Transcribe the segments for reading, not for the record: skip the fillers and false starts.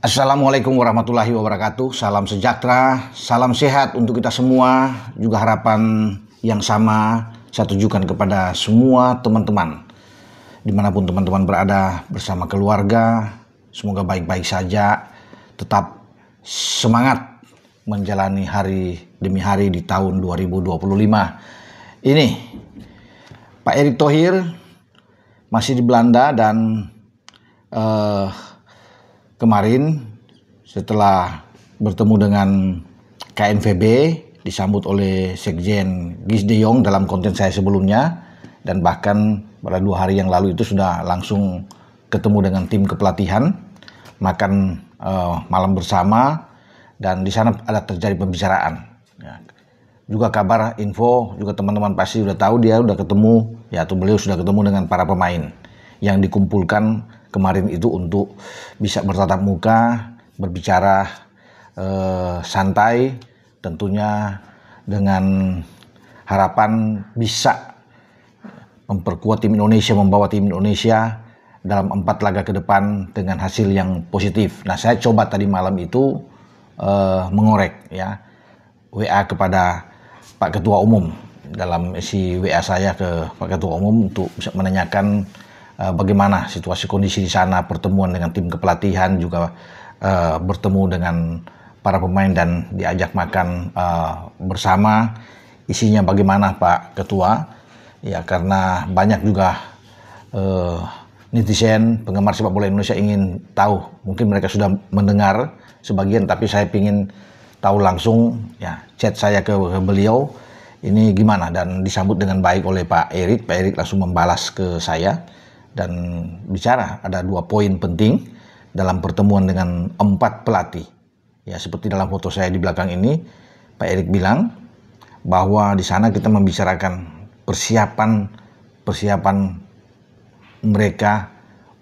Assalamualaikum warahmatullahi wabarakatuh. Salam sejahtera, salam sehat untuk kita semua. Juga harapan yang sama saya tujukan kepada semua teman-teman, dimanapun teman-teman berada bersama keluarga. Semoga baik-baik saja, tetap semangat menjalani hari demi hari di tahun 2025 ini. Pak Erick Thohir masih di Belanda dan kemarin setelah bertemu dengan KNVB disambut oleh Sekjen Guus de Jong dalam konten saya sebelumnya, dan bahkan pada 2 hari yang lalu itu sudah langsung ketemu dengan tim kepelatihan, makan malam bersama, dan di sana ada terjadi pembicaraan. Ya. Juga kabar info juga teman-teman pasti sudah tahu dia sudah ketemu, ya atau beliau sudah ketemu dengan para pemain yang dikumpulkan kemarin itu untuk bisa bertatap muka, berbicara santai, tentunya dengan harapan bisa memperkuat tim Indonesia, membawa tim Indonesia dalam 4 laga ke depan dengan hasil yang positif. Nah, saya coba tadi malam itu mengorek ya WA kepada Pak Ketua Umum, dalam isi WA saya ke Pak Ketua Umum untuk bisa menanyakan bagaimana situasi kondisi di sana, pertemuan dengan tim kepelatihan, juga bertemu dengan para pemain dan diajak makan bersama. Isinya bagaimana Pak Ketua? Ya, karena banyak juga netizen, penggemar sepak bola Indonesia ingin tahu. Mungkin mereka sudah mendengar sebagian, tapi saya ingin tahu langsung. Ya, chat saya ke beliau ini gimana, dan disambut dengan baik oleh Pak Erick. Pak Erick langsung membalas ke saya dan bicara ada 2 poin penting dalam pertemuan dengan 4 pelatih. Ya, seperti dalam foto saya di belakang ini, Pak Erick bilang bahwa di sana kita membicarakan persiapan mereka,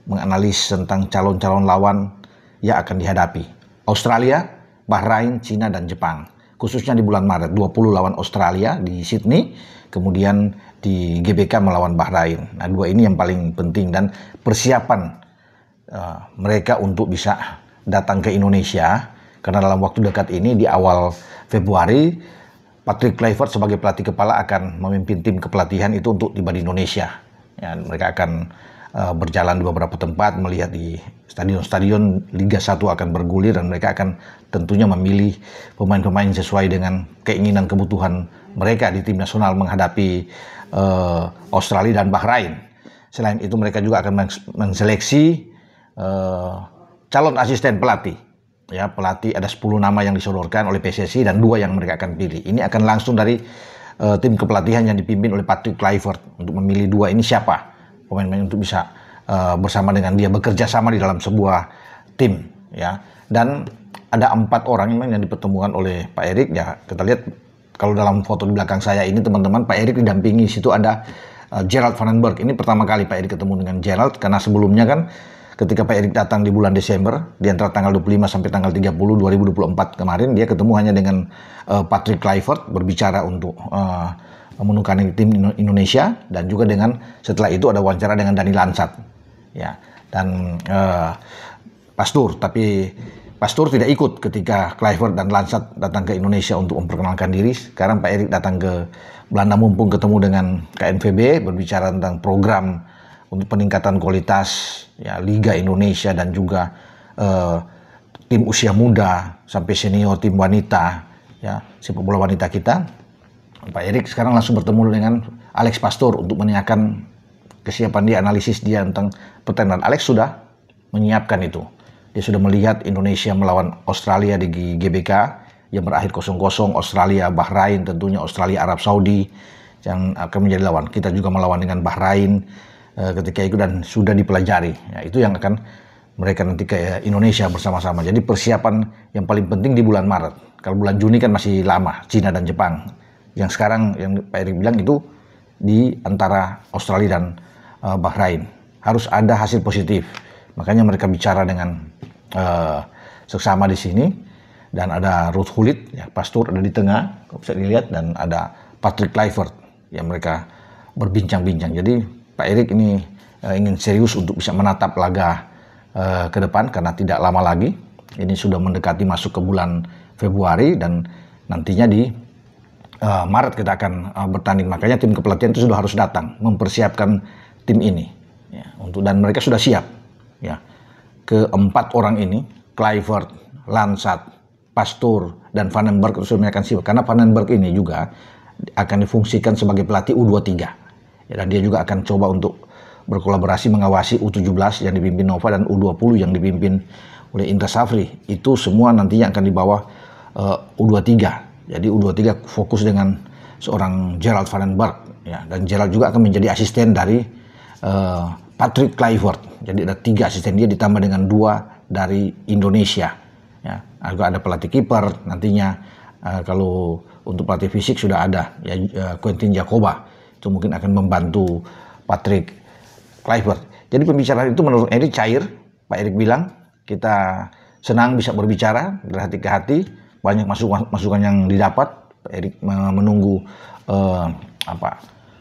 menganalisis tentang calon-calon lawan yang akan dihadapi. Australia, Bahrain, Cina, dan Jepang. Khususnya di bulan Maret, 20 lawan Australia di Sydney, kemudian di GBK melawan Bahrain. Nah, 2 ini yang paling penting, dan persiapan mereka untuk bisa datang ke Indonesia, karena dalam waktu dekat ini di awal Februari Patrick Kluivert sebagai pelatih kepala akan memimpin tim kepelatihan itu untuk tiba di Indonesia. Ya, mereka akan berjalan di beberapa tempat, melihat di stadion-stadion Liga 1 akan bergulir, dan mereka akan tentunya memilih pemain-pemain sesuai dengan keinginan kebutuhan mereka di tim nasional menghadapi Australia dan Bahrain. Selain itu mereka juga akan menseleksi calon asisten pelatih. Ya, pelatih ada 10 nama yang disodorkan oleh PSSI dan 2 yang mereka akan pilih. Ini akan langsung dari tim kepelatihan yang dipimpin oleh Patrick Kluivert untuk memilih 2 ini siapa pemain-pemain untuk bisa bersama dengan dia, bekerja sama di dalam sebuah tim, ya. Dan ada 4 orang yang dipertemukan oleh Pak Erick. Ya, kita lihat kalau dalam foto di belakang saya ini teman-teman, Pak Erick didampingi, situ ada Gerald Vandenberg. Ini pertama kali Pak Erick ketemu dengan Gerald, karena sebelumnya kan ketika Pak Erick datang di bulan Desember, di antara tanggal 25 sampai tanggal 30 2024 kemarin, dia ketemu hanya dengan Patrick Kluivert, berbicara untuk menukani tim Indonesia, dan juga dengan setelah itu ada wawancara dengan Dani Lansat, ya, dan Pastur. Tapi Pastur tidak ikut ketika Kluivert dan Lansat datang ke Indonesia untuk memperkenalkan diri. Sekarang Pak Erick datang ke Belanda mumpung ketemu dengan KNVB, berbicara tentang program untuk peningkatan kualitas ya Liga Indonesia, dan juga tim usia muda sampai senior, tim wanita, ya sepak bola wanita kita. Pak Erick sekarang langsung bertemu dengan Alex Pastur untuk menanyakan kesiapan dia, analisis dia tentang pertandingan. Alex sudah menyiapkan itu. Dia sudah melihat Indonesia melawan Australia di GBK yang berakhir 0-0, Australia, Bahrain, tentunya Australia, Arab Saudi yang akan menjadi lawan. Kita juga melawan dengan Bahrain ketika itu, dan sudah dipelajari. Ya, itu yang akan mereka nanti ke Indonesia bersama-sama. Jadi persiapan yang paling penting di bulan Maret. Kalau bulan Juni kan masih lama, Cina dan Jepang. Yang sekarang yang Pak Erick bilang itu di antara Australia dan Bahrain. Harus ada hasil positif. Makanya mereka bicara dengan seksama di sini, dan ada Ruud Gullit, ya, Pastur ada di tengah, bisa dilihat, dan ada Patrick Kluivert yang mereka berbincang-bincang. Jadi Pak Erick ini ingin serius untuk bisa menatap laga ke depan, karena tidak lama lagi Ini sudah mendekati masuk ke bulan Februari dan nantinya di Maret kita akan bertanding. Makanya tim kepelatihan itu sudah harus datang mempersiapkan tim ini ya, dan mereka sudah siap ya. Keempat orang ini, Kluivert, Lansat, Pastoor, dan Van den Berg sudah menyatakan siap, karena Van den Berg ini juga akan difungsikan sebagai pelatih U23 ya, dan dia juga akan coba untuk berkolaborasi mengawasi U17 yang dipimpin Nova dan U20 yang dipimpin oleh Indra Safri. Itu semua nantinya akan di bawah U23. Jadi U23 fokus dengan seorang Gerald Van den Berg ya, dan Gerald juga akan menjadi asisten dari Patrick Kluivert. Jadi ada 3 asisten dia ditambah dengan 2 dari Indonesia ya. Juga ada pelatih kiper nantinya. Kalau untuk pelatih fisik sudah ada ya, Quentin Jacoba, itu mungkin akan membantu Patrick Kluivert. Jadi pembicaraan itu menurut Erik cair. Pak Erik bilang kita senang bisa berbicara dari hati ke hati. Banyak masukan yang didapat. Pak Erik menunggu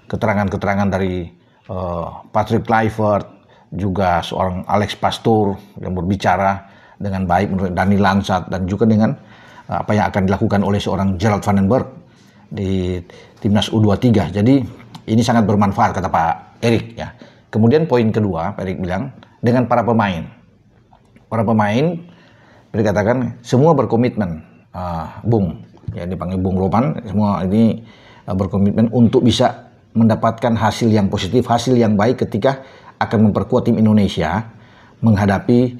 keterangan-keterangan dari Patrick Kluivert, juga seorang Alex Pastoor yang berbicara dengan baik menurut Dani Lansat, dan juga dengan apa yang akan dilakukan oleh seorang Gerald Van den Berg di timnas U23. Jadi ini sangat bermanfaat kata Pak Erik ya. Kemudian poin kedua, Pak Erik bilang dengan para pemain. Para pemain dikatakan semua berkomitmen. Bung, ya dipanggil Bung Roman, semua ini berkomitmen untuk bisa mendapatkan hasil yang positif, hasil yang baik ketika akan memperkuat tim Indonesia menghadapi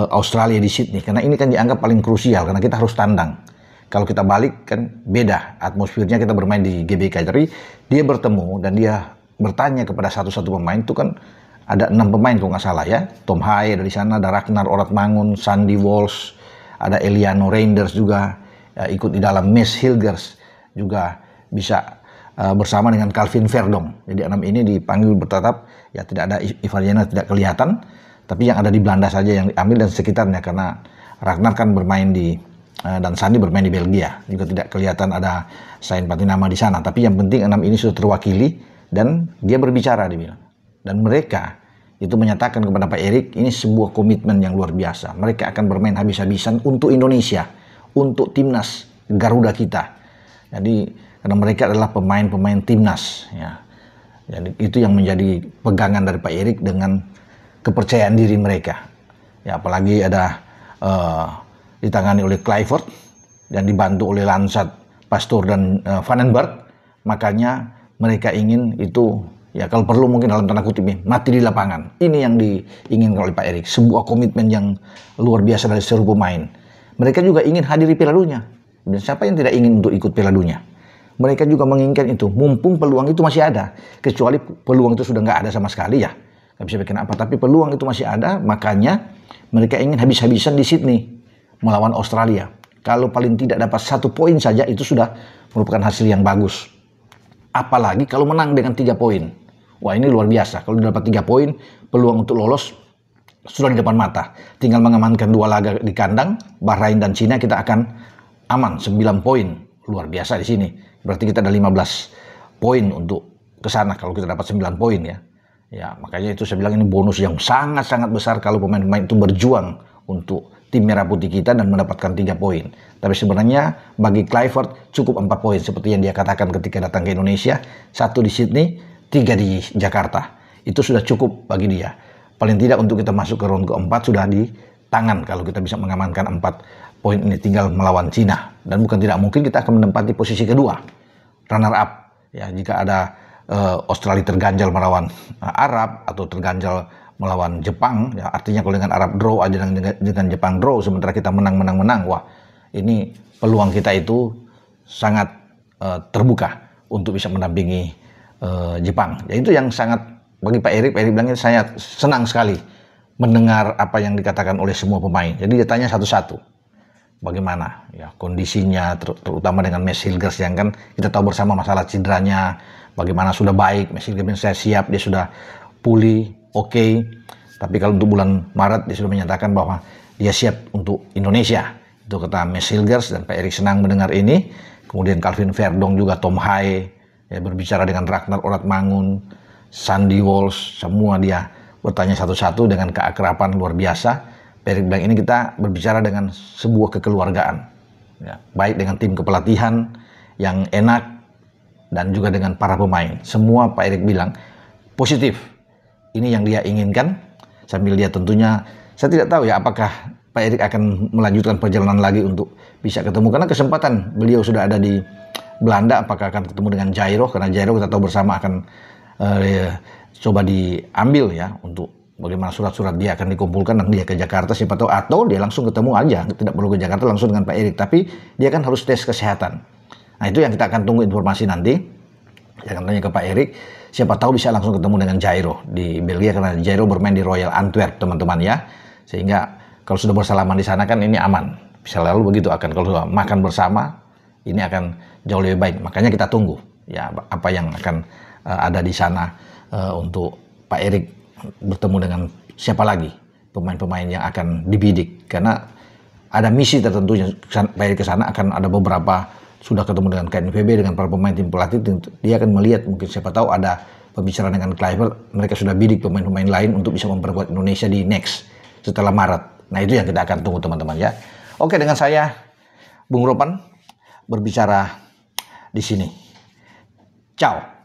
Australia di Sydney. Karena ini kan dianggap paling krusial, karena kita harus tandang. Kalau kita balik kan beda atmosfernya, kita bermain di GBK. Jadi dia bertemu dan dia bertanya kepada satu-satu pemain, itu kan ada 6 pemain kalau nggak salah ya. Tom Haye dari sana, ada Ragnar Oratmangun, Sandy Walsh, ada Eliano Reinders juga ya, ikut di dalam. Mes Hilgers juga bisa bersama dengan Calvin Verdonk. Jadi 6 ini dipanggil bertatap ya, tidak ada Ivar Jenner, tidak kelihatan, tapi yang ada di Belanda saja yang diambil dan sekitarnya, karena Ragnar kan bermain di dan Sandy bermain di Belgia, juga tidak kelihatan ada Sain Patinama di sana. Tapi yang penting 6 ini sudah terwakili dan dia berbicara, dibilang. Dan mereka itu menyatakan kepada Pak Erik, ini sebuah komitmen yang luar biasa. Mereka akan bermain habis-habisan untuk Indonesia, untuk timnas Garuda kita. Jadi karena mereka adalah pemain-pemain timnas ya. Jadi itu yang menjadi pegangan dari Pak Erik dengan kepercayaan diri mereka. Ya, apalagi ada ditangani oleh Kluivert dan dibantu oleh Lansat, Pastoor, dan Van den Berg. Makanya mereka ingin itu ya, kalau perlu mungkin dalam tanda kutip mati di lapangan. Ini yang diinginkan oleh Pak Erik, sebuah komitmen yang luar biasa dari seluruh pemain. Mereka juga ingin hadiri Piala Dunia. Dan siapa yang tidak ingin untuk ikut Piala Dunia? Mereka juga menginginkan itu, mumpung peluang itu masih ada. Kecuali peluang itu sudah nggak ada sama sekali ya, nggak bisa bikin apa. Tapi peluang itu masih ada, makanya mereka ingin habis-habisan di Sydney melawan Australia. Kalau paling tidak dapat 1 poin saja, itu sudah merupakan hasil yang bagus. Apalagi kalau menang dengan 3 poin. Wah, ini luar biasa. Kalau dapat 3 poin, peluang untuk lolos sudah di depan mata. Tinggal mengamankan 2 laga di kandang, Bahrain dan Cina, kita akan aman 9 poin. Luar biasa di sini. Berarti kita ada 15 poin untuk ke sana kalau kita dapat 9 poin ya. Ya, makanya itu saya bilang ini bonus yang sangat-sangat besar kalau pemain-pemain itu berjuang untuk tim merah putih kita dan mendapatkan 3 poin. Tapi sebenarnya bagi Kluivert cukup 4 poin seperti yang dia katakan ketika datang ke Indonesia, 1 di Sydney, 3 di Jakarta. Itu sudah cukup bagi dia. Paling tidak untuk kita masuk ke round keempat sudah di tangan kalau kita bisa mengamankan 4 poin ini, tinggal melawan Cina. Dan bukan tidak mungkin kita akan menempati posisi kedua, runner up. Ya, jika ada Australia terganjal melawan Arab atau terganjal melawan Jepang, ya artinya kalau dengan Arab draw aja dengan Jepang draw, sementara kita menang, wah ini peluang kita itu sangat terbuka untuk bisa mendampingi Jepang. Ya itu yang sangat bagi Pak Erik bilang saya senang sekali mendengar apa yang dikatakan oleh semua pemain. Jadi dia tanya satu-satu bagaimana ya kondisinya, terutama dengan Mes Hilgers yang kan kita tahu bersama masalah cederanya, bagaimana sudah baik. Mes Hilgers saya siap, dia sudah pulih, oke. Tapi kalau untuk bulan Maret dia sudah menyatakan bahwa dia siap untuk Indonesia. Itu kata Mes Hilgers, dan Pak Erik senang mendengar ini. Kemudian Calvin Verdonk juga, Tom Haye ya, berbicara dengan Ragnar Oratmangun, Sandy Walsh, semua dia bertanya satu-satu dengan keakraban luar biasa. Pak Pak Erik bilang ini kita berbicara dengan sebuah kekeluargaan, ya, baik dengan tim kepelatihan yang enak dan juga dengan para pemain. Semua Pak Erik bilang positif. Ini yang dia inginkan. Sambil dia tentunya, saya tidak tahu ya apakah Pak Erik akan melanjutkan perjalanan lagi untuk bisa ketemu, karena kesempatan beliau sudah ada di Belanda. Apakah akan ketemu dengan Jairo, karena Jairo kita tahu bersama akan coba diambil ya, untuk bagaimana surat-surat dia akan dikumpulkan dan dia ke Jakarta, siapa tahu, atau dia langsung ketemu aja, tidak perlu ke Jakarta, langsung dengan Pak Erik, tapi dia kan harus tes kesehatan. Nah itu yang kita akan tunggu informasi nanti. Saya akan tanya ke Pak Erik, siapa tahu bisa langsung ketemu dengan Jairo di Belgia, karena Jairo bermain di Royal Antwerp teman-teman ya, sehingga kalau sudah bersalaman di sana kan ini aman, bisa lalu begitu akan kalau sudah makan bersama ini akan jauh lebih baik. Makanya kita tunggu ya apa yang akan ada di sana untuk Pak Erik bertemu dengan siapa lagi pemain-pemain yang akan dibidik, karena ada misi tertentunya. Pak Erik ke sana akan ada beberapa, sudah ketemu dengan KNVB, dengan para pemain tim pelatih, dia akan melihat mungkin siapa tahu ada pembicaraan dengan Kluivert, mereka sudah bidik pemain-pemain lain untuk bisa memperkuat Indonesia di next setelah Maret. Nah itu yang kita akan tunggu teman-teman ya. Oke, dengan saya Bung Ropan berbicara di sini. Ciao.